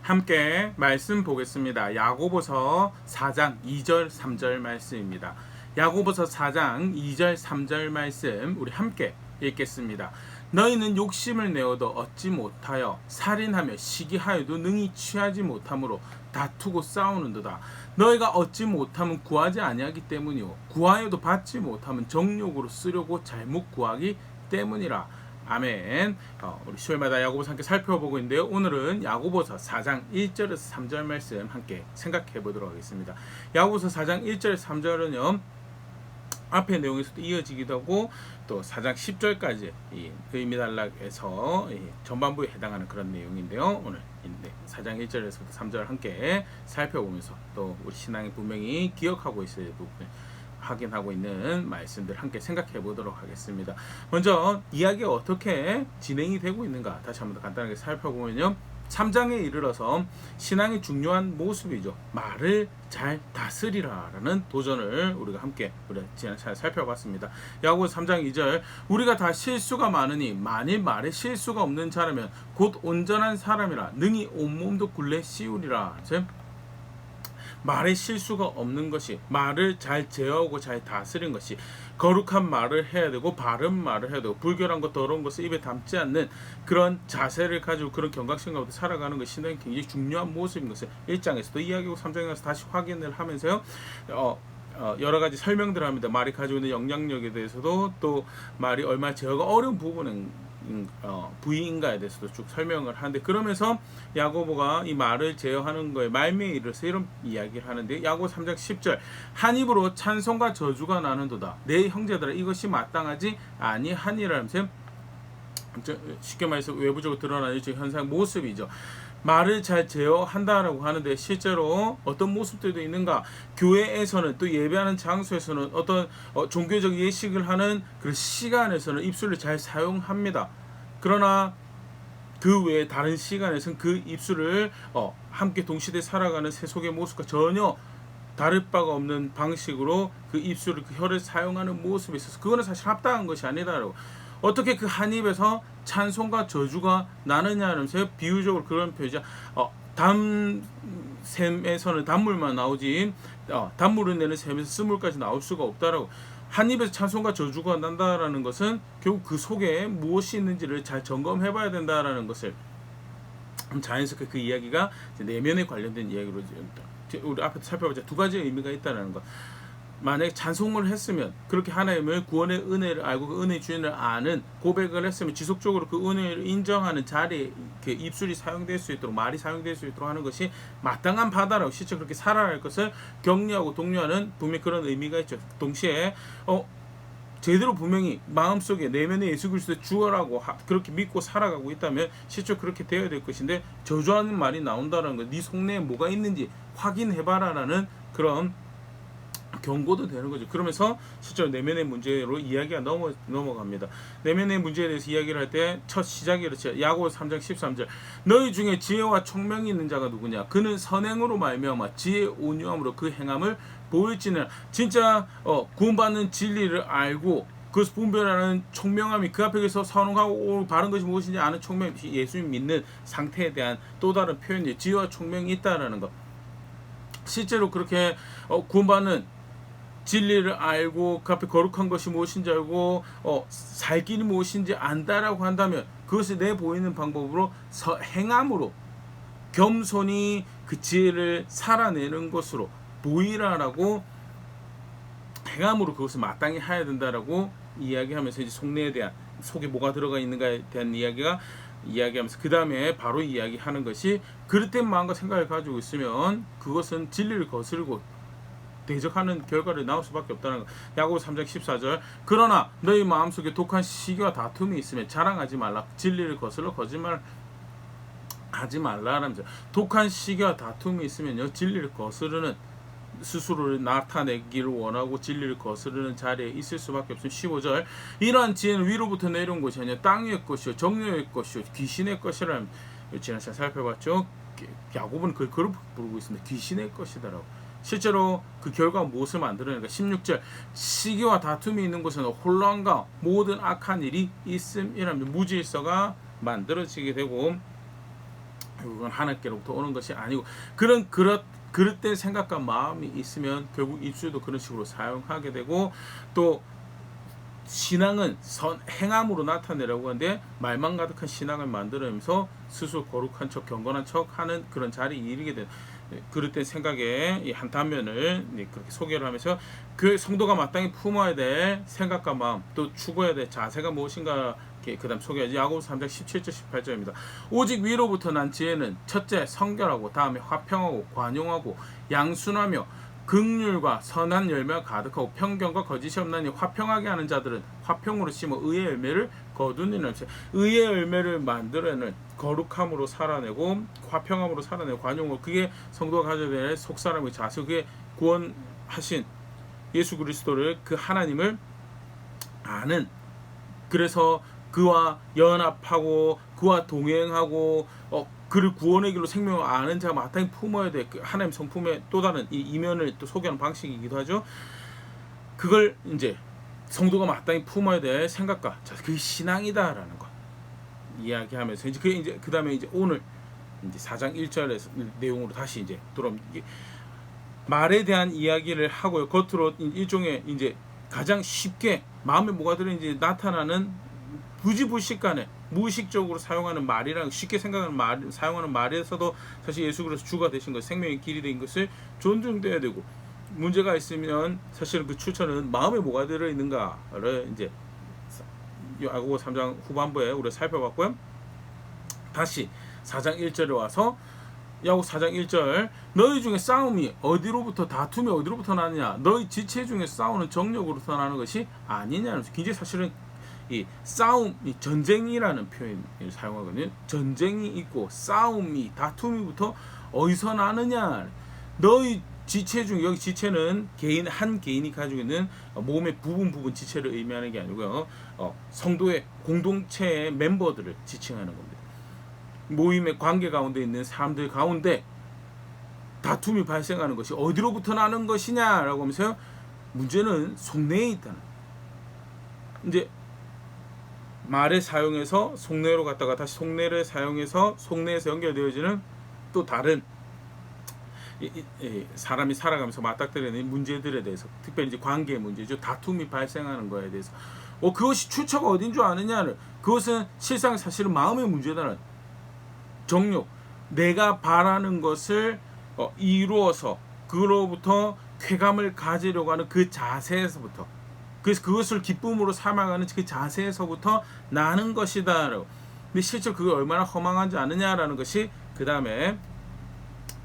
함께 말씀 보겠습니다. 야고보서 4장 2절 3절 말씀입니다. 야고보서 4장 2절 3절 말씀 우리 함께 읽겠습니다. 너희는 욕심을 내어도 얻지 못하여 살인하며 시기하여도 능히 취하지 못함으로 다투고 싸우는도다. 너희가 얻지 못하면 구하지 아니하기 때문이요 구하여도 받지 못하면 정욕으로 쓰려고 잘못 구하기 때문이라. 아멘. 우리 수요일마다 야고보서 함께 살펴보고 있는데요. 오늘은 야고보서 4장 1절에서 3절 말씀 함께 생각해 보도록 하겠습니다. 야고보서 4장 1절에서 3절은요. 앞의 내용에서도 이어지기도 하고 또 4장 10절까지 이 의미단락에서 전반부에 해당하는 그런 내용인데요. 오늘 4장 1절에서부터 3절 함께 살펴보면서 또 우리 신앙이 분명히 기억하고 있어야 될 부분 확인하고 있는 말씀들 함께 생각해 보도록 하겠습니다. 먼저 이야기가 어떻게 진행이 되고 있는가 다시 한번 더 간단하게 살펴보면요. 3장에 이르러서 신앙의 중요한 모습이죠. 말을 잘 다스리라라는 도전을 우리가 함께 지난 시간에 살펴봤습니다. 야고보서 3장 2절 우리가 다 실수가 많으니 만일 말에 실수가 없는 자라면 곧 온전한 사람이라 능히 온몸도 굴레 씌우리라. 말에 실수가 없는 것이 말을 잘 제어하고 잘 다스리는 것이 거룩한 말을 해야 되고 바른 말을 해야 되고 불결한 것 더러운 것을 입에 담지 않는 그런 자세를 가지고 그런 경각심 가운데 살아가는 것이 신앙의 굉장히 중요한 모습인 것을 1장에서도 이야기하고 3장에 가서 다시 확인을 하면서요. 여러 가지 설명들을 합니다. 말이 가지고 있는 영향력에 대해서도 또 말이 얼마나 제어가 어려운 부분은 부위인가에 대해서도 쭉 설명을 하는데 그러면서 야고보가 이 말을 제어하는 거에 말미에 이르러서 이런 이야기를 하는데 야고보 3장 10절 한 입으로 찬송과 저주가 나는도다. 내 형제들아 이것이 마땅하지 아니하니라면서 쉽게 말해서 외부적으로 드러나는 현상 모습이죠. 말을 잘 제어한다라고 하는데 실제로 어떤 모습들도 있는가? 교회에서는 또 예배하는 장소에서는 어떤 종교적 예식을 하는 그 시간에서는 입술을 잘 사용합니다. 그러나 그 외에 다른 시간에서는 그 입술을 함께 동시대에 살아가는 세속의 모습과 전혀 다를 바가 없는 방식으로 그 입술을 그 혀를 사용하는 모습이 있어서 그거는 사실 합당한 것이 아니다라고. 어떻게 그 한 입에서 찬송과 저주가 나느냐면서 비유적으로 그런 표현이죠. 담샘에서는 단물만 나오지 단물을 내는 샘에서 쓴물까지 나올 수가 없다라고. 한 입에서 찬송과 저주가 난다라는 것은 결국 그 속에 무엇이 있는지를 잘 점검해봐야 된다라는 것을 자연스럽게 그 이야기가 내면에 관련된 이야기로 우리 앞에 살펴보자 두 가지 의미가 있다라는 것. 만약에 찬송을 했으면 그렇게 하나님을 구원의 은혜를 알고 그 은혜의 주인을 아는 고백을 했으면 지속적으로 그 은혜를 인정하는 자리에 그 입술이 사용될 수 있도록 말이 사용될 수 있도록 하는 것이 마땅한 바다라고 실제 그렇게 살아야 할 것을 격려하고 독려하는 분명히 그런 의미가 있죠. 동시에 제대로 분명히 마음속에 내면에 예수 그리스도의 주어라고 그렇게 믿고 살아가고 있다면 실제 그렇게 되어야 될 것인데 저주하는 말이 나온다는 것, 네 속내에 뭐가 있는지 확인해봐라라는 그런 경고도 되는 거죠. 그러면서 실제로 내면의 문제로 이야기가 넘어갑니다. 내면의 문제에 대해서 이야기를 할 때 첫 시작이 그렇죠. 야고보서 3장 13절 너희 중에 지혜와 총명이 있는 자가 누구냐? 그는 선행으로 말미암아 지혜 온유함으로 그 행함을 보일지는. 진짜 구원받는 진리를 알고 그것을 분별하는 총명함이 그 앞에 서 선언하고 바른 것이 무엇인지 아는 총명, 예수님 믿는 상태에 대한 또 다른 표현이 지혜와 총명이 있다라는 것. 실제로 그렇게 구원받는 진리를 알고 그 앞에 거룩한 것이 무엇인지 알고 살 길이 무엇인지 안다라고 한다면 그것을 내보이는 방법으로 행함으로 겸손히 그 지혜를 살아내는 것으로 보이라라고 행함으로 그것을 마땅히 해야 된다라고 이야기하면서 이제 속내에 대한 속에 뭐가 들어가 있는가에 대한 이야기하면서 그 다음에 바로 이야기하는 것이 그릇된 마음과 생각을 가지고 있으면 그것은 진리를 거스르고 대적하는 결과를 나올 수밖에 없다는 것. 야고보 3장 14절 그러나 너희 마음속에 독한 시기와 다툼이 있으면 자랑하지 말라. 진리를 거슬러 거짓말 하지 말라라면서 독한 시기와 다툼이 있으면요 진리를 거스르는 스스로를 나타내기를 원하고 진리를 거스르는 자리에 있을 수밖에 없습니다. 15절 이러한 지혜는 위로부터 내려온 것이 아니라 땅 위의 것이요 정욕의 것이요 귀신의 것이라는 지난 시간 살펴봤죠. 야고보는 그걸 부르고 있습니다. 귀신의 것이다라고. 실제로 그 결과가 무엇을 만들어내는가? 16절 시기와 다툼이 있는 곳에는 혼란과 모든 악한 일이 있음이라면 무질서가 만들어지게 되고 결국은 하나님께로부터 오는 것이 아니고 그릇된 생각과 마음이 있으면 결국 입술도 그런 식으로 사용하게 되고, 또 신앙은 행함으로 나타내려고 하는데 말만 가득한 신앙을 만들어내면서 스스로 거룩한 척 경건한 척 하는 그런 자리에 이르게 된 그릇된 생각의 이 한 단면을 그렇게 소개를 하면서 그 성도가 마땅히 품어야 될 생각과 마음, 또 추구해야 될 자세가 무엇인가 그 다음 소개하지. 야고보서 3장 17절 18절입니다. 오직 위로부터 난 지혜는 첫째 성결하고, 다음에 화평하고 관용하고 양순하며 긍휼과 선한 열매가 가득하고 평경과 거짓이 없나니, 화평하게 하는 자들은 화평으로 심어 의의 열매를 거두니라. 의의 열매를 만들어내는 거룩함으로 살아내고 화평함으로 살아내고 관용으로, 그게 성도가 가져야 될 속사람의 자세, 그게 구원하신 예수 그리스도를, 그 하나님을 아는, 그래서 그와 연합하고 그와 동행하고 그를 구원의 길로 생명을 아는 자가 마땅히 품어야 될 그 하나님 성품의 또 다른 이 이면을 또 소개하는 방식이기도 하죠. 그걸 이제 성도가 마땅히 품어야 될 생각과 그게 신앙이다라는 것 이야기하면서, 이제 그 다음에 이제 오늘 이제 4장 1절에서 내용으로 다시 이제 돌아오면, 말에 대한 이야기를 하고요. 겉으로 일종의 이제 가장 쉽게 마음에 뭐가 들어있는지 나타나는 부지불식간에 무의식적으로 사용하는 말이랑 쉽게 생각하는 말, 사용하는 말에서도 사실 예수 그리스도 주가 되신 것, 생명의 길이 된 것을 존중돼야 되고, 문제가 있으면 사실은 그 추천은 마음에 뭐가 들어있는가를 이제 야고보 3장 후반부에 우리가 살펴봤고요. 다시 4장 1절에 와서 야고보 4장 1절, 너희 중에 싸움이 어디로부터, 다툼이 어디로부터 나느냐, 너희 지체 중에 싸우는 정욕으로부터 나는 것이 아니냐는, 굉장히 사실은 이 싸움, 이 전쟁이라는 표현을 사용하거든요. 전쟁이 있고 싸움이, 다툼이부터 어디서 나느냐, 너희 지체 중, 여기 지체는 한 개인이 가지고 있는 몸의 부분 지체를 의미하는 게 아니고요, 성도의 공동체의 멤버들을 지칭하는 겁니다. 모임의 관계 가운데 있는 사람들 가운데 다툼이 발생하는 것이 어디로부터 나는 것이냐라고 하면서, 문제는 속내에 있다는, 이제 말을 사용해서 속내로 갔다가 다시 속내를 사용해서 속내에서 연결되어지는 또 다른 사람이 살아가면서 맞닥뜨리는 문제들에 대해서, 특별히 이제 관계의 문제죠. 다툼이 발생하는 거에 대해서 그것이 출처가 어딘 줄 아느냐를, 그것은 실상 사실은 마음의 문제다는, 정욕, 내가 바라는 것을 이루어서 그로부터 쾌감을 가지려고 하는 그 자세에서부터, 그래서 그것을 기쁨으로 삼아가는 그 자세에서부터 나는 것이다. 근데 실제로 그게 얼마나 허망한지 아느냐라는 것이 그 다음에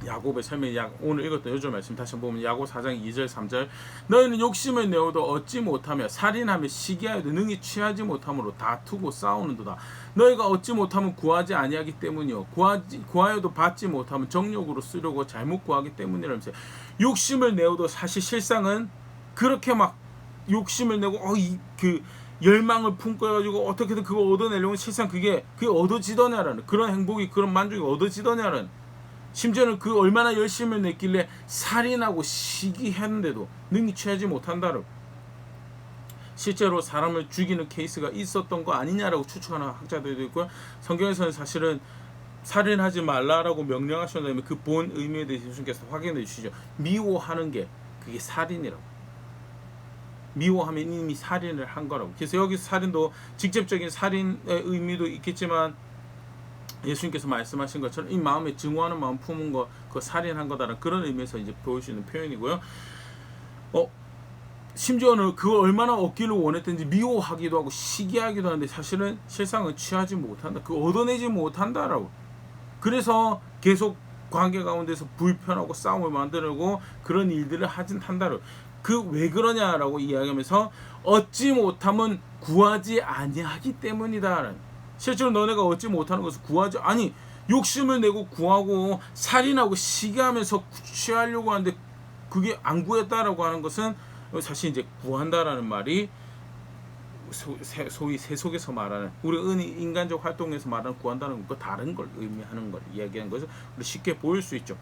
야고보의 설명이, 오늘 읽었던 요절 말씀 다시 한번 보면 야고보 4장 2절 3절, 너희는 욕심을 내어도 얻지 못하며 살인하며 시기하여도 능히 취하지 못함으로 다투고 싸우는도다. 너희가 얻지 못하면 구하지 아니하기 때문이요, 구하여도 받지 못하면 정욕으로 쓰려고 잘못 구하기 때문이라면서, 욕심을 내어도 사실 실상은 그렇게 막 욕심을 내고 그 열망을 품고 해가지고 어떻게든 그거 얻어내려면 실상 그게 얻어지더냐라는, 그런 행복이, 그런 만족이 얻어지더냐라는, 심지어는 그 얼마나 열심을 냈길래 살인하고 시기했는데도 능히 취하지 못한다라고, 실제로 사람을 죽이는 케이스가 있었던 거 아니냐라고 추측하는 학자들도 있고요. 성경에서는 사실은 살인하지 말라라고 명령하셨다면 그 본 의미에 대해서 예수님께서 확인해 주시죠. 미워하는 게 그게 살인이라고. 미워하면 이미 살인을 한 거라고. 그래서 여기 살인도 직접적인 살인의 의미도 있겠지만, 예수님께서 말씀하신 것처럼 이 마음에 증오하는 마음 품은 거, 그 살인한 거다라는 그런 의미에서 이제 보일 수 있는 표현이고요. 심지어는 그걸 얼마나 얻기를 원했든지 미워하기도 하고 시기하기도 하는데, 사실은 실상은 취하지 못한다, 그 얻어내지 못한다라고. 그래서 계속 관계 가운데서 불편하고 싸움을 만들고 그런 일들을 하진 한다라고. 그 왜 그러냐라고 이야기하면서, 얻지 못하면 구하지 아니하기 때문이다. 실제로 너네가 얻지 못하는 것을 구하지, 아니 욕심을 내고 구하고 살인하고 시기하면서 취하려고 하는데 그게 안 구했다라고 하는 것은 사실 이제 구한다라는 말이 소위 세속에서 말하는, 우리 인간적 활동에서 말하는 구한다는 것과 다른 걸 의미하는 걸 이야기하는 것을 우리 쉽게 보일 수 있죠.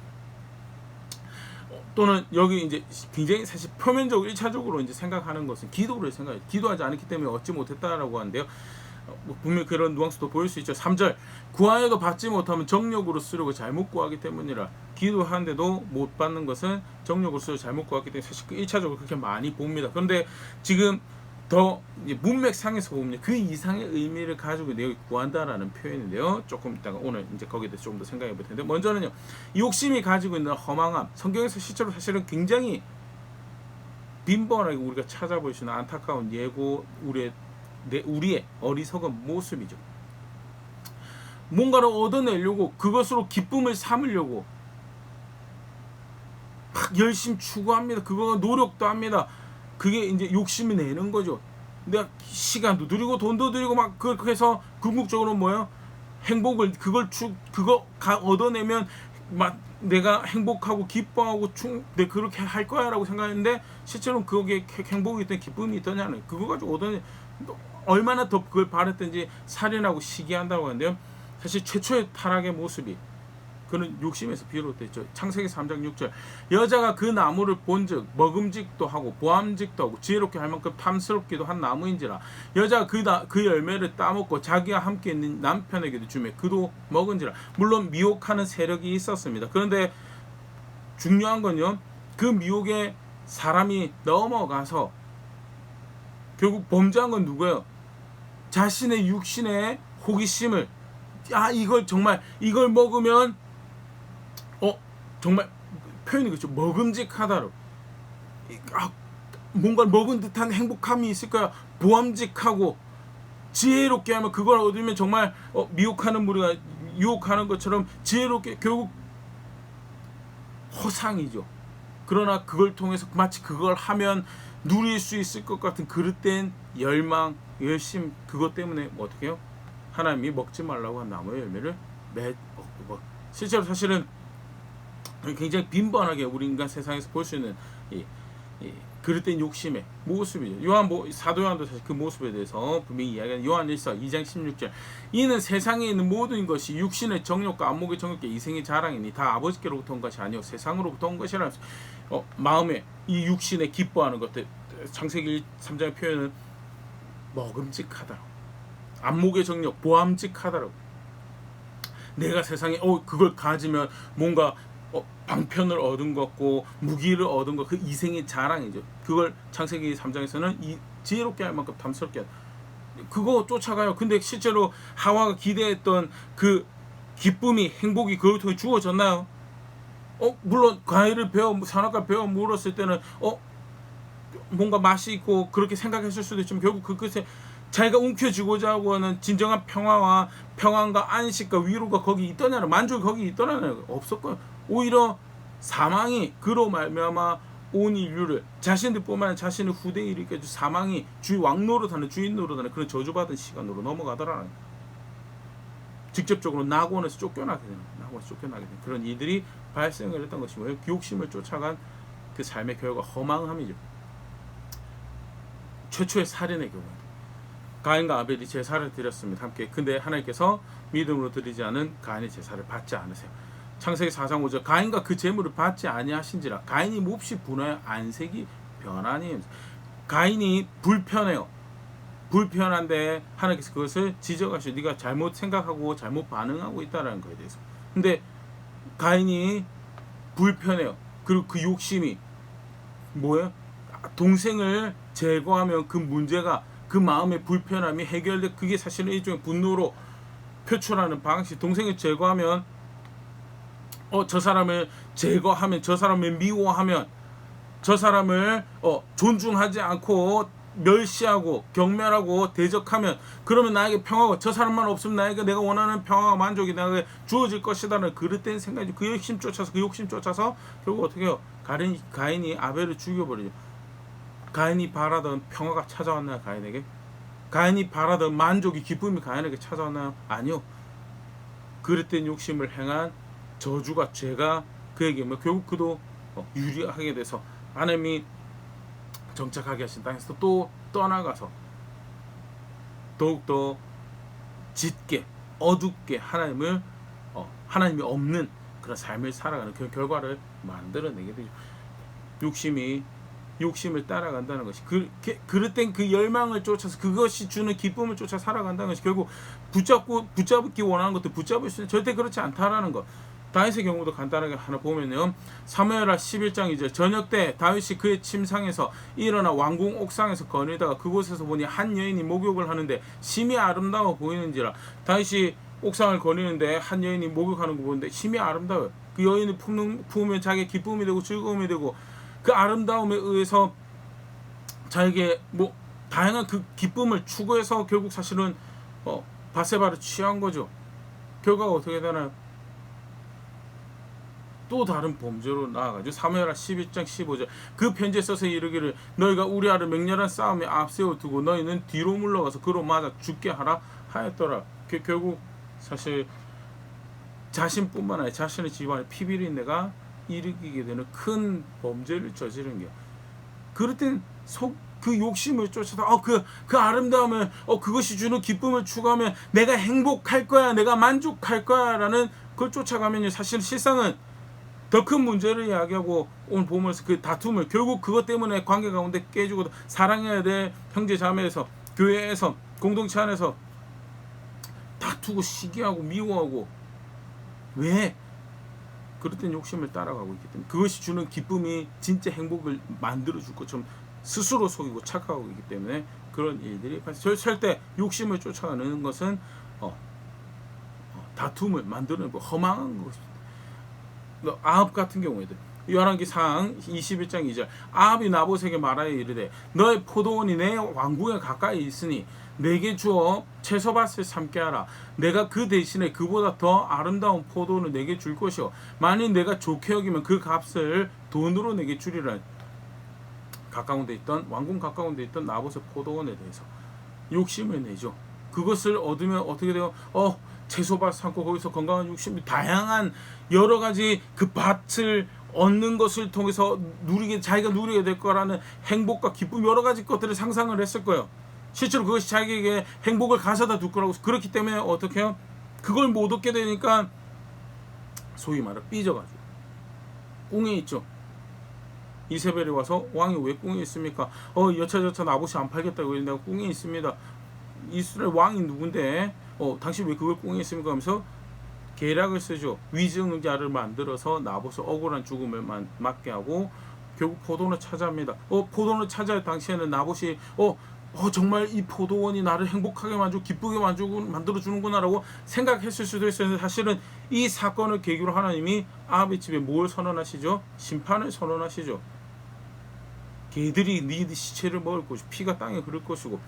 또는 여기 이제 굉장히 사실 표면적으로 1차적으로 이제 생각하는 것은 기도를 기도하지 않았기 때문에 얻지 못했다라고 하는데요. 뭐 분명히 그런 뉘앙스도 보일 수 있죠. 3절 구하여도 받지 못하면 정욕으로 쓰려고 잘못 구하기 때문이라. 기도하는데도 못 받는 것은 정욕으로 쓰려고 잘못 구하기 때문에 사실 1차적으로 그렇게 많이 봅니다. 그런데 지금 더 문맥상에서 보면 그 이상의 의미를 가지고 내가 구한다라는 표현인데요. 조금 이따가 오늘 이제 거기에 대해서 좀 더 생각해 볼 텐데, 먼저는요, 욕심이 가지고 있는 허망함, 성경에서 실제로 사실은 굉장히 빈번하게 우리가 찾아볼 수 있는 안타까운 예고, 우리의 어리석은 모습이죠. 뭔가를 얻어내려고, 그것으로 기쁨을 삼으려고 막 열심히 추구합니다. 그거 노력도 합니다. 그게 이제 욕심이 내는 거죠. 내가 시간도 들이고 돈도 들이고 막 그렇게 해서 궁극적으로 뭐예요? 행복을 그거 얻어내면 막 내가 행복하고 기뻐하고 내 그렇게 할 거야라고 생각했는데 실제로는 그게 행복이 있든 기쁨이 있더냐는 그거 가지고 얻어내 얼마나 더 그걸 바랬든지 살인하고 시기한다고 하는데요. 사실 최초의 타락의 모습이 그는 욕심에서 비롯됐죠. 창세기 3장 6절 여자가 그 나무를 본즉 먹음직도 하고 보암직도 하고 지혜롭게 할 만큼 탐스럽기도 한 나무인지라. 여자가 그 열매를 따먹고 자기와 함께 있는 남편에게도 주매 그도 먹은지라. 물론 미혹하는 세력이 있었습니다. 그런데 중요한 건요, 그 미혹에 사람이 넘어가서 결국 범죄한 건 누구예요? 자신의 육신의 호기심을, 이걸 먹으면 정말 표현이 그렇죠. 먹음직하다로. 뭔가를 먹은 듯한 행복함이 있을 거야. 보암직하고 지혜롭게 하면 그걸 얻으면 정말 미혹하는 무리가 유혹하는 것처럼 지혜롭게, 결국 허상이죠. 그러나 그걸 통해서 마치 그걸 하면 누릴 수 있을 것 같은 그릇된 열망, 열심, 그것 때문에 어떻게 해요? 하나님이 먹지 말라고 한 나무의 열매를 실제로 사실은 굉장히 빈번하게 우리 인간 세상에서 볼 수 있는 이 그릇된 욕심의 모습이죠. 사도 요한도 사실 그 모습에 대해서 분명히 이야기하는 요한일서 2장 16절 이는 세상에 있는 모든 것이 육신의 정욕과 안목의 정욕과 이생의 자랑이니 다 아버지께로부터 온 것이 아니요 세상으로부터 온 것이라. 마음에 이 육신에 기뻐하는 것들, 창세기 3장의 표현은 먹음직하다, 안목의 정욕, 보암직하다라고. 내가 세상에 그걸 가지면 뭔가 방편을 얻은 것 같고 무기를 얻은 것, 그 이생의 자랑이죠. 그걸 창세기 3장에서는 이 지혜롭게 할 만큼 탐스럽게 그거 쫓아가요. 근데 실제로 하와가 기대했던 그 기쁨이, 행복이 그걸 통해 주어졌나요? 물론 과일을 선악과를 베어 물었을 때는 뭔가 맛이 있고 그렇게 생각했을 수도 있지만 결국 그 끝에 자기가 움켜쥐고자 하는 진정한 평안과 안식과 위로가 거기 있더냐는, 만족이 거기 있더냐는 없었고요. 오히려 사망이 그로 말미암아 온 인류를, 자신들뿐만 아니라 자신의 후대에 이르게 사망이 왕 노릇하는, 주인 노릇하는 그런 저주받은 시간으로 넘어가더라는, 직접적으로 낙원에서 쫓겨나게 되는 그런 일들이 발생을 했던 것이 뭐예요? 욕심을 쫓아간 그 삶의 결과 허망함이죠. 최초의 살인의 경우에 가인과 아벨이 제사를 드렸습니다. 함께. 근데 하나님께서 믿음으로 드리지 않은 가인의 제사를 받지 않으세요. 창세기 4장 5절 가인과 그 제물을 받지 아니하신지라. 가인이 몹시 분하여 안색이 변하니. 가인이 불편해요. 불편한데 하나님께서 그것을 지적하시고 네가 잘못 생각하고 잘못 반응하고 있다는 거에 대해서. 근데 가인이 불편해요. 그리고 그 욕심이 뭐예요? 동생을 제거하면 그 문제가, 그 마음의 불편함이 해결돼. 그게 사실은 일종의 분노로 표출하는 방식. 동생을 제거하면 저 사람을 제거하면, 저 사람을 미워하면, 저 사람을 존중하지 않고 멸시하고 경멸하고 대적하면, 그러면 나에게 평화가, 저 사람만 없으면 나에게 내가 원하는 평화와 만족이 나에게 주어질 것이다는 그릇된 생각이죠. 그 욕심 쫓아서 결국 어떻게 해요? 가인이 아벨을 죽여버리죠. 가인이 바라던 평화가 찾아왔나요? 가인에게? 가인이 바라던 만족이, 기쁨이 가인에게 찾아왔나요? 아니요. 그릇된 욕심을 행한 저주가, 죄가 그에게 결국 그도 유리하게 돼서 하나님이 정착하게 하신 땅에서 또 떠나가서 더욱더 짙게 어둡게 하나님이 없는 그런 삶을 살아가는 그 결과를 만들어내게 되죠. 욕심을 따라간다는 것이 그럴 땐 그 열망을 쫓아서 그것이 주는 기쁨을 쫓아 살아간다는 것이 결국 붙잡기 원하는 것도 붙잡을 수 있는 절대 그렇지 않다라는 것. 다윗의 경우도 간단하게 하나 보면요. 사무엘하 11장 이제 저녁 때 다윗이 그의 침상에서 일어나 왕궁 옥상에서 거닐다가 그곳에서 보니 한 여인이 목욕을 하는데 심히 아름다워 보이는지라. 다윗이 옥상을 거니는데 한 여인이 목욕하는 거 보는데 심히 아름다워요. 그 여인을 품으면 자기의 기쁨이 되고 즐거움이 되고 그 아름다움에 의해서 자기에게 뭐 다양한 그 기쁨을 추구해서 결국 사실은 바세바를 취한 거죠. 결과가 어떻게 되나요? 또 다른 범죄로 나아가죠. 사무엘하 11장 15절 그 편지에 써서 이르기를 너희가 우리아를 맹렬한 싸움에 앞세워 두고 너희는 뒤로 물러가서 그로 맞아 죽게 하라 하였더라. 결국 사실 자신뿐만 아니라 자신의 집안의 피비린내가 일으키게 되는 큰 범죄를 저지른 게 그럴 땐 그 욕심을 쫓아서 그 아름다움을 그것이 주는 기쁨을 추구하면 내가 행복할 거야 내가 만족할 거야 라는 그걸 쫓아가면 사실 실상은 더 큰 문제를 이야기하고 오늘 보면서 그 다툼을 결국 그것 때문에 관계 가운데 깨지고 사랑해야 될 형제 자매에서 교회에서 공동체 안에서 다투고 시기하고 미워하고 왜? 그럴 땐 욕심을 따라가고 있기 때문에 그것이 주는 기쁨이 진짜 행복을 만들어줄 것처럼 스스로 속이고 착각하고 있기 때문에 그런 일들이 절대 욕심을 쫓아가는 것은 다툼을 만드는 허망한 것입니다. 아합 같은 경우에도 열왕기상 21장 2절 아합이 나봇에게 말하여 이르되 너의 포도원이 내 왕궁에 가까이 있으니 내게 주어 채소밭을 삼게 하라. 내가 그 대신에 그보다 더 아름다운 포도원을 내게 줄 것이요 만일 내가 좋게 여기면 그 값을 돈으로 내게 주리라. 가까운 데 있던 왕궁 가까운 데 있던 나봇의 포도원에 대해서 욕심을 내죠. 그것을 얻으면 어떻게 돼요? 채소밭 삼고 거기서 건강한 욕심, 다양한 여러 가지 그 밭을 얻는 것을 통해서 자기가 누리게 될 거라는 행복과 기쁨 여러 가지 것들을 상상을 했을 거예요. 실제로 그것이 자기에게 행복을 가져다 둘 거라고. 그렇기 때문에 어떻게 해요? 그걸 못 얻게 되니까 소위 말해 삐져가지고 꿍에 있죠. 이세벨이 와서 왕이 왜 꿍에 있습니까? 여차저차 나봇이 안 팔겠다고 내가 꿍에 있습니다. 이스라엘 왕이 누군데 당신 왜 그걸 꿍에 있습니까? 하면서 계략을 쓰죠. 위증자를 만들어서 나봇을 억울한 죽음을 맞게 하고 결국 포도원을 차지합니다. 포도원을 차지할 당시에는 나봇이 정말 이 포도원이 나를 행복하게 만들고 기쁘게 만들어주는구나 라고 생각했을 수도 있었는데 사실은 이 사건을 계기로 하나님이 아합의 집에 뭘 선언하시죠? 심판을 선언하시죠. 개들이 네 시체를 먹을 것이고 피가 땅에 흐를 것이고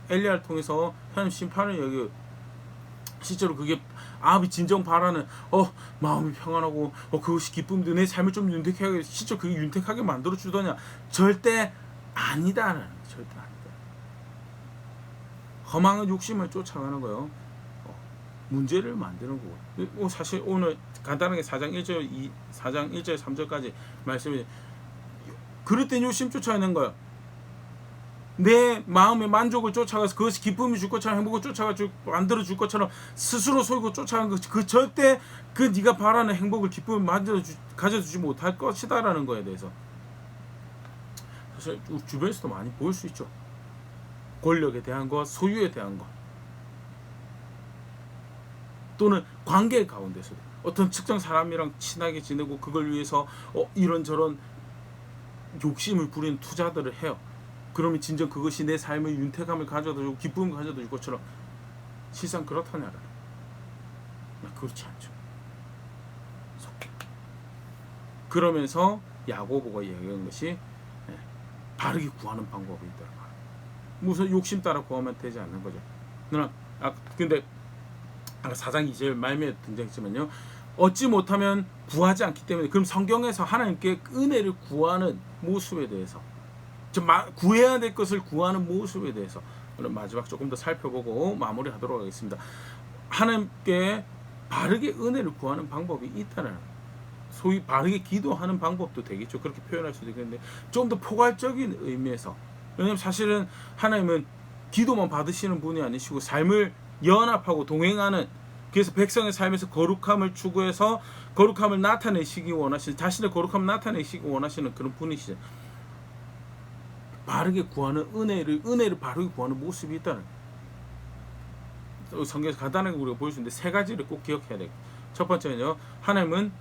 엘리야를 통해서 하나님 심판을 여기 실제로 그게 아합이 진정 바라는 마음이 평안하고 그것이 기쁨인데 내 삶을 좀 윤택하게 실제로 그게 윤택하게 만들어 주더냐? 절대 아니다라는 거예요. 절대 아니다. 허망한 욕심을 쫓아가는 거예요. 문제를 만드는 거고. 사실 오늘 간단하게 4장 1절 3절까지 말씀이 그럴 땐 욕심 쫓아내는 거예요. 내 마음의 만족을 쫓아가서 그것이 기쁨이 줄 것처럼 행복을 쫓아가지고 만들어 줄 것처럼 스스로 속이고 쫓아가는 것, 그 절대 그 네가 바라는 행복을 기쁨을 가져주지 못할 것이다라는 거에 대해서 사실 주변에서도 많이 보일 수 있죠. 권력에 대한 것, 소유에 대한 것, 또는 관계 가운데서도 어떤 특정 사람이랑 친하게 지내고 그걸 위해서 이런저런 욕심을 부리는 투자들을 해요. 그러면 진정 그것이 내 삶의 윤택함을 가져다 주고 기쁨을 가져다 줄 것처럼 실상 그렇다냐라. 그렇지 않죠. 그러면서 야고보가 이야기한 것이 바르게 구하는 방법이 있다. 무슨 욕심 따라 구하면 되지 않는 거죠. 근데 아까 4장 2절 말미에 등장했지만요. 얻지 못하면 구하지 않기 때문에 그럼 성경에서 하나님께 은혜를 구하는 모습에 대해서 구해야 될 것을 구하는 모습에 대해서 오늘 마지막 조금 더 살펴보고 마무리하도록 하겠습니다. 하나님께 바르게 은혜를 구하는 방법이 있다는 소위 바르게 기도하는 방법도 되겠죠. 그렇게 표현할 수도 있겠는데 좀 더 포괄적인 의미에서 왜냐하면 사실은 하나님은 기도만 받으시는 분이 아니시고 삶을 연합하고 동행하는 그래서 백성의 삶에서 거룩함을 추구해서 거룩함을 나타내시기 원하시는 자신의 거룩함을 나타내시기 원하시는 그런 분이시죠. 바르게 구하는 은혜를 바르게 구하는 모습이 있다는 성경에서 간단하게 우리가 볼 수 있는데 세 가지를 꼭 기억해야 돼요. 첫 번째는요, 하나님은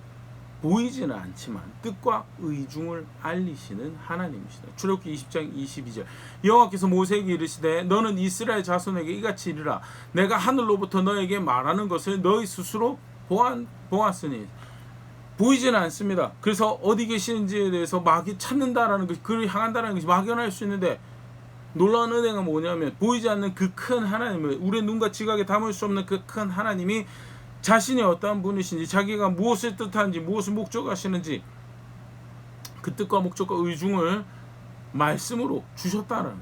보이지는 않지만 뜻과 의중을 알리시는 하나님이시다. 출애굽기 20장 22절 여호와께서 모세에게 이르시되 너는 이스라엘 자손에게 이같이 이르라 내가 하늘로부터 너에게 말하는 것을 너희 스스로 보았으니 보이지는 않습니다. 그래서 어디 계시는지에 대해서 마귀 찾는다라는 것이 그를 향한다라는 것이 막연할 수 있는데 놀라운 은혜가 뭐냐면 보이지 않는 그 큰 하나님을 우리의 눈과 지각에 담을 수 없는 그 큰 하나님이 자신이 어떠한 분이신지 자기가 무엇을 뜻하는지 무엇을 목적하시는지 그 뜻과 목적과 의중을 말씀으로 주셨다는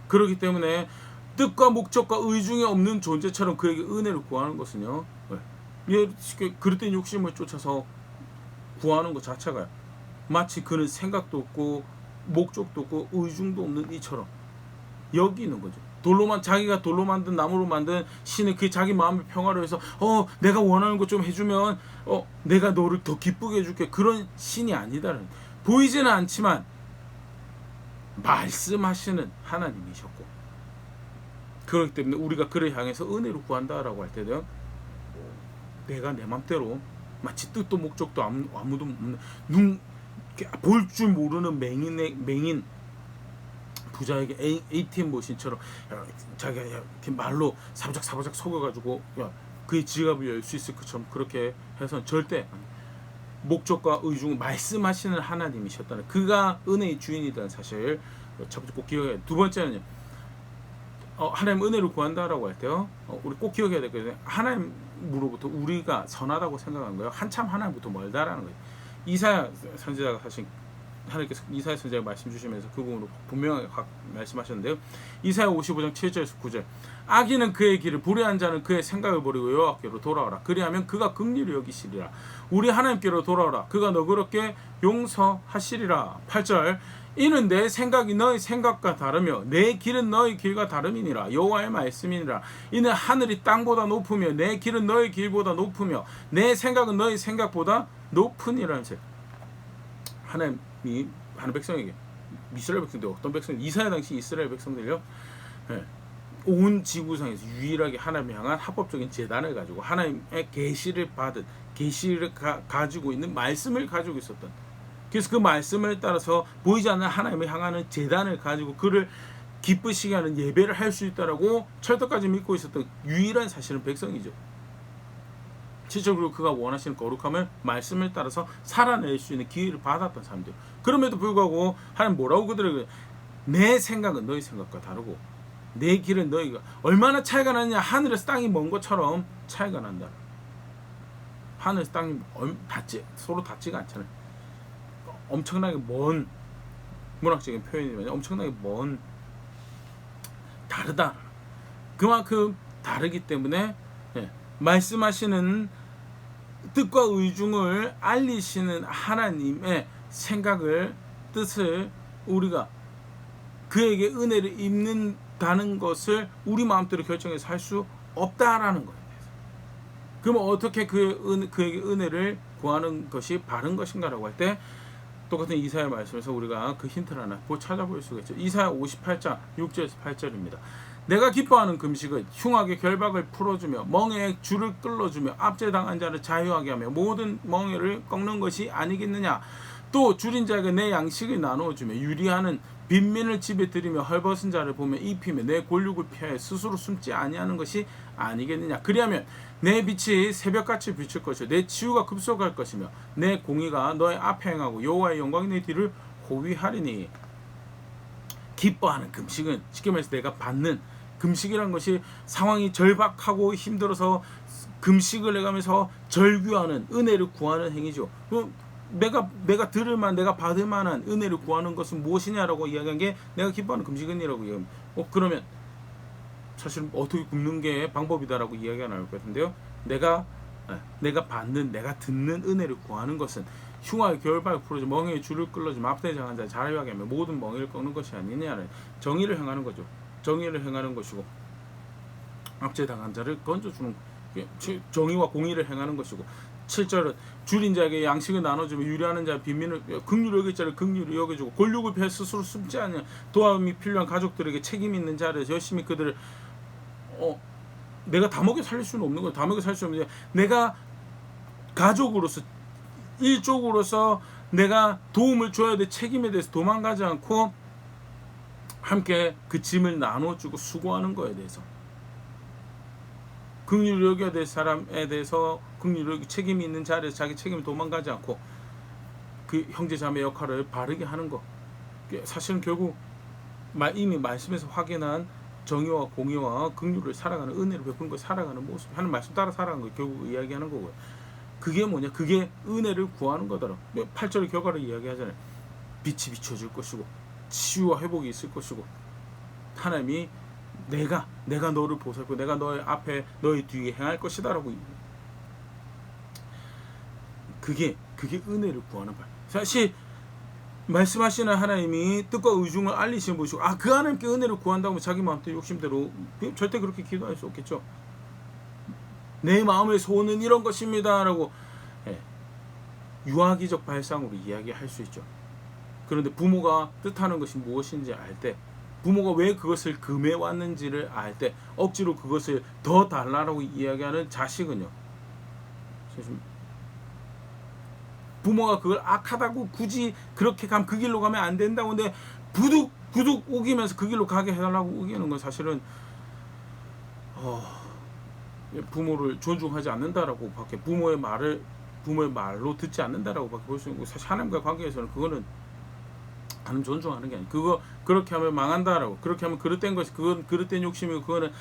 그렇기 때문에 뜻과 목적과 의중이 없는 존재처럼 그에게 은혜를 구하는 것은요 그릇된 욕심을 쫓아서 구하는 것 자체가 마치 그는 생각도 없고 목적도 없고 의중도 없는 이처럼 여기는 거죠. 자기가 돌로 만든 나무로 만든 신을 그 자기 마음의 평화를 위해서 내가 원하는 것 좀 해주면 내가 너를 더 기쁘게 해줄게 그런 신이 아니다는 보이지는 않지만 말씀하시는 하나님이셨고 그렇기 때문에 우리가 그를 향해서 은혜를 구한다라고 할 때는 내가 내 맘대로 마치 뜻도 목적도 아무도 없는 볼 줄 모르는 맹인 부자에게 ATM 머신처럼 자기가 이렇게 말로 사부작 속여가지고 그의 지갑을 열 수 있을 것처럼 그렇게 해서는 절대 목적과 의중을 말씀하시는 하나님이셨다는 그가 은혜의 주인이라는 사실 첫 번째 꼭 기억해야 돼요. 두 번째는요 하나님 은혜를 구한다라고 할 때요 우리 꼭 기억해야 될 거예요. 하나님으로부터 우리가 선하다고 생각하는 거예요. 한참 하나님부터 멀다라는 거예요. 이사야 선지자가 사실 하나님께서 이사야 선지자가 말씀 주시면서 그 부분으로 분명하게 말씀하셨는데요. 이사야 55장 7절에서 9절 악인은 그의 길을 불의한 자는 그의 생각을 버리고 여호와께로 돌아오라. 그리하면 그가 긍휼히 여기시리라. 우리 하나님께로 돌아오라. 그가 너그럽게 용서하시리라. 8절 이는 내 생각이 너희 생각과 다르며 내 길은 너희 길과 다름이니라. 여호와의 말씀이니라. 이는 하늘이 땅보다 높으며 내 길은 너희 길보다 높으며 내 생각은 너희 생각보다 높으니라. 하나님이 하는 백성에게 이스라엘 백성들 어떤 백성 이사야 당시 이스라엘 백성들요 온 지구상에서 유일하게 하나님을 향한 합법적인 제단을 가지고 하나님의 계시를 받은 계시를 가지고 있는 말씀을 가지고 있었던 그래서 그 말씀을 따라서 보이지 않는 하나님을 향하는 제단을 가지고 그를 기쁘시게 하는 예배를 할 수 있다라고 철떡까지 믿고 있었던 유일한 사실은 백성이죠. 실질적으로 그가 원하시는 거룩함을 말씀을 따라서 살아낼 수 있는 기회를 받았던 사람들. 그럼에도 불구하고 하나님 뭐라고 그들에게 내 생각은 너희 생각과 다르고 내 길은 너희가 얼마나 차이가 나느냐 하늘에서 땅이 먼 것처럼 차이가 난다. 하늘에서 땅이 서로 닿지가 않잖아요. 엄청나게 먼 문학적인 표현이면 엄청나게 먼 다르다. 그만큼 다르기 때문에 말씀하시는 뜻과 의중을 알리시는 하나님의 생각을 뜻을 우리가 그에게 은혜를 입는다는 것을 우리 마음대로 결정해서 할 수 없다라는 거예요. 그러면 어떻게 그에게 은혜를 구하는 것이 바른 것인가라고 할 때 똑같은 이사야 말씀에서 우리가 그 힌트를 하나 찾아볼 수가 있죠. 이사야 58장 6절에서 8절입니다. 내가 기뻐하는 금식은 흉악의 결박을 풀어주며 멍에의 줄을 끌어주며 압제당한 자를 자유하게 하며 모든 멍에를 꺾는 것이 아니겠느냐. 또 줄인 자에게 내 양식을 나누어주며 유리하는 빈민을 집에 들이며 헐벗은 자를 보며 입히며 내 골육을 피하여 스스로 숨지 아니하는 것이 아니겠느냐. 그리하면 내 빛이 새벽같이 비칠 것이요 내 치유가 급속할 것이며 내 공의가 너의 앞에 행하고 여호와의 영광이 내 뒤를 호위하리니. 기뻐하는 금식은 쉽게 말해서 내가 받는 금식이라는 것이 상황이 절박하고 힘들어서 금식을 해가면서 절규하는 은혜를 구하는 행위죠. 내가 들을 만 내가 받을 만한 은혜를 구하는 것은 무엇이냐라고 이야기한 게 내가 기뻐하는 금식은이라고 이야기합니다. 그러면 사실 어떻게 굶는 게 방법이다라고 이야기가 나올 것 같은데요. 내가 받는 내가 듣는 은혜를 구하는 것은 흉악의 결박을 풀어줘 멍에의 줄을 끌어주며 앞대장한 자 자유하게 하며 모든 멍에를 꺾는 것이 아니냐는 정의를 행하는 거죠. 정의를 행하는 것이고 압제당한 자를 건져주는 정의와 공의를 행하는 것이고 7절은 줄인 자에게 양식을 나눠주며 유리하는 자 빈민을 긍휼히 여길 자를 긍휼히 여겨주고 권력을 피해 스스로 숨지 않으며 도움이 필요한 가족들에게 책임 있는 자를 열심히 그들을 내가 다 먹여 살릴 수는 없는 거야. 다 먹여 살릴 수 없는데 내가 가족으로서 일족으로서 내가 도움을 줘야 될 책임에 대해서 도망가지 않고 함께 그 짐을 나눠주고 수고하는 거에 대해서 긍휼히 여겨야 될 사람에 대해서 긍휼히 책임이 있는 자리에서 자기 책임을 도망가지 않고 그 형제자매 역할을 바르게 하는 거. 사실은 결국 이미 말씀에서 확인한 정의와 공의와 긍휼을 살아가는 은혜를 베푸는 걸 살아가는 모습 하는 말씀 따라 살아가는 걸 결국 이야기하는 거고요. 그게 뭐냐? 그게 은혜를 구하는 거더라. 8절의 결과를 이야기하잖아요. 빛이 비춰질 것이고 치유와 회복이 있을 것이고 하나님이 내가 너를 보살고 내가 너의 앞에 너의 뒤에 행할 것이다라고 그게 은혜를 구하는 바. 사실 말씀하시는 하나님이 뜻과 의중을 알리시는 분이시고 그 하나님께 은혜를 구한다고 자기 마음대로 욕심대로 절대 그렇게 기도할 수 없겠죠. 내 마음의 소원은 이런 것입니다라고 유아기적 발상으로 이야기할 수 있죠. 그런데 부모가 뜻하는 것이 무엇인지 알 때 부모가 왜 그것을 금해왔는지를 알 때 억지로 그것을 더 달라라고 이야기하는 자식은요. 부모가 그걸 악하다고 굳이 그렇게 가면 그 길로 가면 안 된다고 근데 부득 우기면서 그 길로 가게 해달라고 우기는 건 사실은 부모를 존중하지 않는다라고 밖에 부모의 말로 듣지 않는다라고 밖에 볼 수 있는 거 사실 하나님과 관계에서는 그거는 하나님 존중하는 게 아니고 그렇게 하면 망한다라고 그렇게 하면 그릇된 것이 그건 그릇된 욕심이고 그거는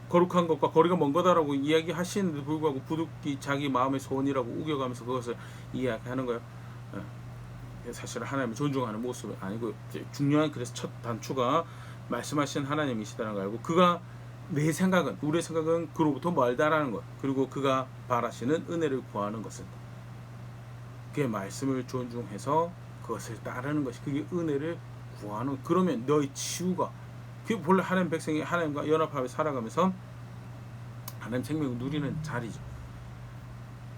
거룩한 것과 거리가 먼 거다라고 이야기하시는데도 불구하고 부득이 자기 마음의 소원이라고 우겨가면서 그것을 이야기하는 거예요. 사실 하나님을 존중하는 모습은 아니고 중요한 그래서 첫 단추가 말씀하신 하나님이시다는 걸 알고 그가 내 생각은 우리의 생각은 그로부터 멀다라는 것 그리고 그가 바라시는 은혜를 구하는 것은 그의 말씀을 존중해서 그것을 따르는 것이 그게 은혜를 구하는 그러면 너의 치유가 그게 본래 하나님 백성이 하나님과 연합하며 살아가면서 하나님 생명을 누리는 자리죠.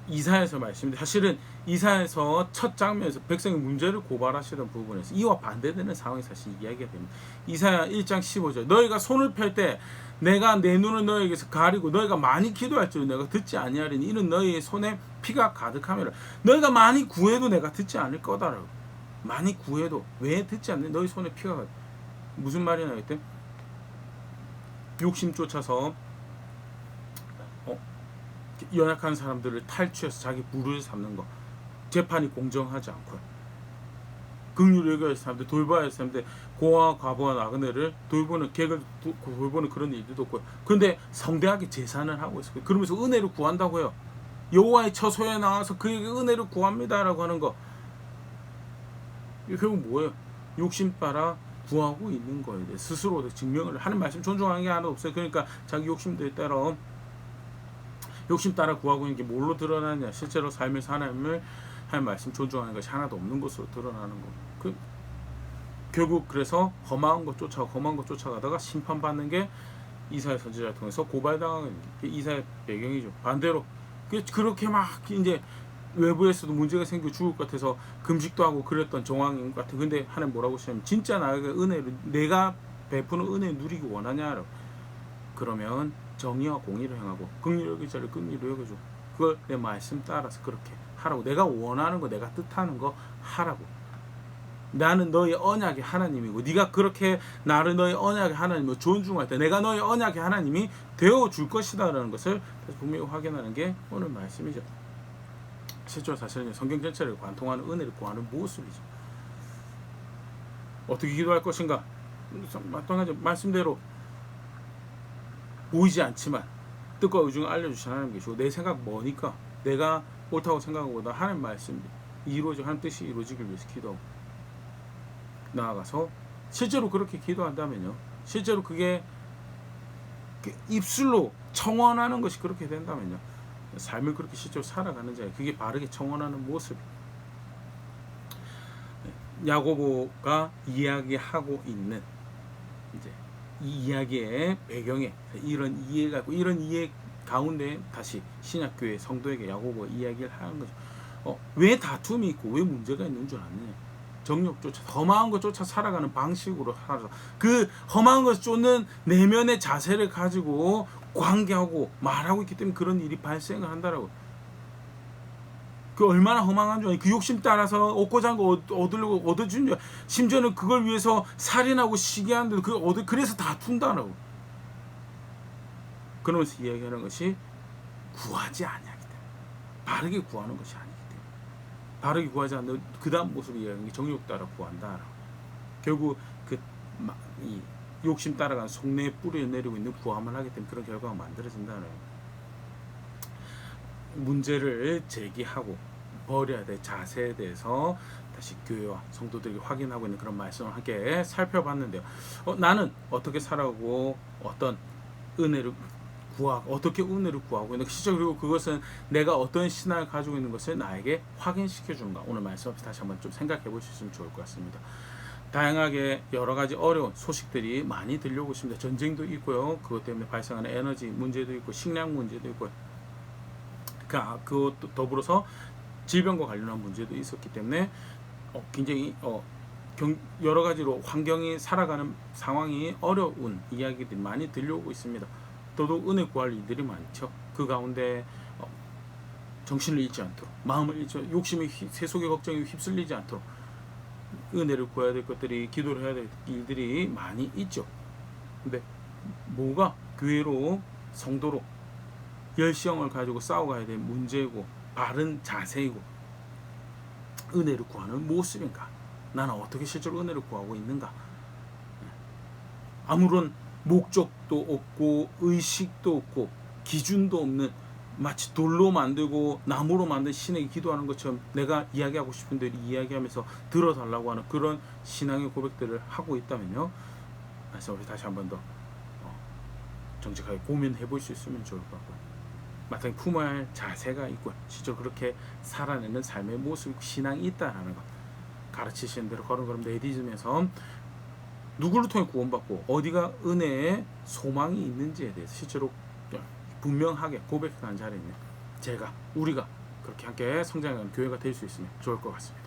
이사야서 말씀인데 사실은 이사야서 첫 장면에서 백성의 문제를 고발하시던 부분에서 이와 반대되는 상황이 사실 이야기가 됩니다. 이사야 1장 15절 너희가 손을 펼 때 내가 내 눈을 너희에게서 가리고 너희가 많이 기도할 줄 내가 듣지 아니하리니 이는 너희의 손에 피가 가득하며 너희가 많이 구해도 내가 듣지 않을 거다라고. 많이 구해도 왜 듣지 않는 너희 손에 피가 가득 무슨 말이냐 했대? 욕심 쫓아서 연약한 사람들을 탈취해서 자기 부를 삼는 거 재판이 공정하지 않고 긍휼히 여겨야 할 사람들 돌봐야 할 사람들 고아와 과부와 나그네를 돌보는 객을 돌보는 그런 일들도 없고 그런데 성대하게 제사를 하고 있어요. 그러면서 은혜를 구한다고요. 여호와의 처소에 나와서 그에게 은혜를 구합니다라고 하는 거 이게 결국 뭐예요? 욕심 따라 구하고 있는 거예요. 스스로 증명을 하는 말씀 존중하는 게 하나도 없어요. 그러니까 자기 욕심들 따라 욕심 따라 구하고 있는 게 뭘로 드러나냐? 실제로 삶에서 하나님을 하나님 말씀 존중하는 것이 하나도 없는 것으로 드러나는 거. 결국 그래서 험한 것 쫓아가다가 심판받는 게 이사야 선지자를 통해서 고발당하는 게 이사야 배경이죠. 반대로 그렇게 막 이제 외부에서도 문제가 생기고 죽을 것 같아서 금식도 하고 그랬던 정황인 것 같아. 근데 하나님 뭐라고 하시냐면 진짜 나에게 은혜를 내가 베푸는 은혜를 누리기 원하냐라고. 그러면 정의와 공의를 행하고 긍휼히 여길 자를 긍휼히 여겨줘. 그걸 내 말씀 따라서 그렇게 하라고. 내가 원하는 거 내가 뜻하는 거 하라고. 나는 너의 언약의 하나님이고 네가 그렇게 나를 너의 언약의 하나님으로 존중할 때 내가 너의 언약의 하나님이 되어줄 것이다라는 것을 분명히 확인하는 게 오늘 말씀이죠. 실제로 사실은 성경 전체를 관통하는 은혜를 구하는 모습이죠. 어떻게 기도할 것인가? 마땅하죠. 말씀대로 보이지 않지만 뜻과 의중을 알려주신 하나님 계시고 내 생각 뭐니까 내가 옳다고 생각하는 것보다 하나님 말씀 하나님 뜻이 이루어지길 위해서 기도하고 나아가서 실제로 그렇게 기도한다면요. 실제로 그게 입술로 청원하는 것이 그렇게 된다면요. 삶을 그렇게 실제로 살아가는 자예요. 그게 바르게 청원하는 모습. 야고보가 이야기하고 있는 이제 이 이야기의 배경에 이런 이해가 있고 이런 이해 가운데 다시 신약교회 성도에게 야고보 이야기를 하는 거죠. 왜 다툼이 있고 왜 문제가 있는 줄 아느냐? 정욕조차 험한 것 쫓아 살아가는 방식으로 살아서 그 험한 것을 쫓는 내면의 자세를 가지고 관계하고 말하고 있기 때문에 그런 일이 발생을 한다라고. 그 얼마나 허망한 줄 아니? 그 욕심 따라서 얻고자 거 얻으려고 얻어준 줄, 심지어는 그걸 위해서 살인하고 시기하는데도 그래서 다툰다라고. 그러면서 이야기하는 것이 구하지 아니하기 때문에, 바르게 구하는 것이 아니기 때문에, 바르게 구하지 않는 그 다음 모습을 이야기하는 게 정욕 따라 구한다라고. 결국 이 욕심 따라간 속내에 뿌리를 내리고 있는 구함을 하기 때문에 그런 결과가 만들어진다는 문제를 제기하고 버려야 될 자세에 대해서 다시 교회와 성도들이 확인하고 있는 그런 말씀을 함께 살펴봤는데요. 나는 어떻게 살아가고 어떤 은혜를 구하고 어떻게 은혜를 구하고 있는 것이죠. 그리고 그것은 내가 어떤 신앙을 가지고 있는 것을 나에게 확인시켜 주는가. 오늘 말씀 없이 다시 한번 좀 생각해 보셨으면 좋을 것 같습니다. 다양하게 여러 가지 어려운 소식들이 많이 들려오고 있습니다. 전쟁도 있고요. 그것 때문에 발생하는 에너지 문제도 있고 식량 문제도 있고 그것도 더불어서 질병과 관련한 문제도 있었기 때문에 굉장히 여러 가지로 환경이 살아가는 상황이 어려운 이야기들이 많이 들려오고 있습니다. 더더욱 은혜 구할 일들이 많죠. 그 가운데 정신을 잃지 않도록, 마음을 잃지 않도록, 욕심의 세속의 걱정에 휩쓸리지 않도록 은혜를 구해야 될 것들이, 기도를 해야 될 일들이 많이 있죠. 근데 뭐가 교회로, 성도로 열시형을 가지고 싸워가야 될 문제이고 바른 자세이고 은혜를 구하는 모습인가? 나는 어떻게 실제로 은혜를 구하고 있는가? 아무런 목적도 없고 의식도 없고 기준도 없는, 마치 돌로 만들고 나무로 만든 신에게 기도하는 것처럼 내가 이야기하고 싶은 대로 이야기하면서 들어달라고 하는 그런 신앙의 고백들을 하고 있다면요, 그래서 우리 다시 한 번 더 정직하게 고민해 볼 수 있으면 좋을 것 같고요. 마땅히 품어야 할 자세가 있고 실제로 그렇게 살아내는 삶의 모습, 신앙이 있다라는 것, 가르치시는 대로 걸음걸음 내딛으면서 누구를 통해 구원받고 어디가 은혜의 소망이 있는지에 대해서 실제로 분명하게 고백하는 자리에 있는 우리가 그렇게 함께 성장하는 교회가 될 수 있으면 좋을 것 같습니다.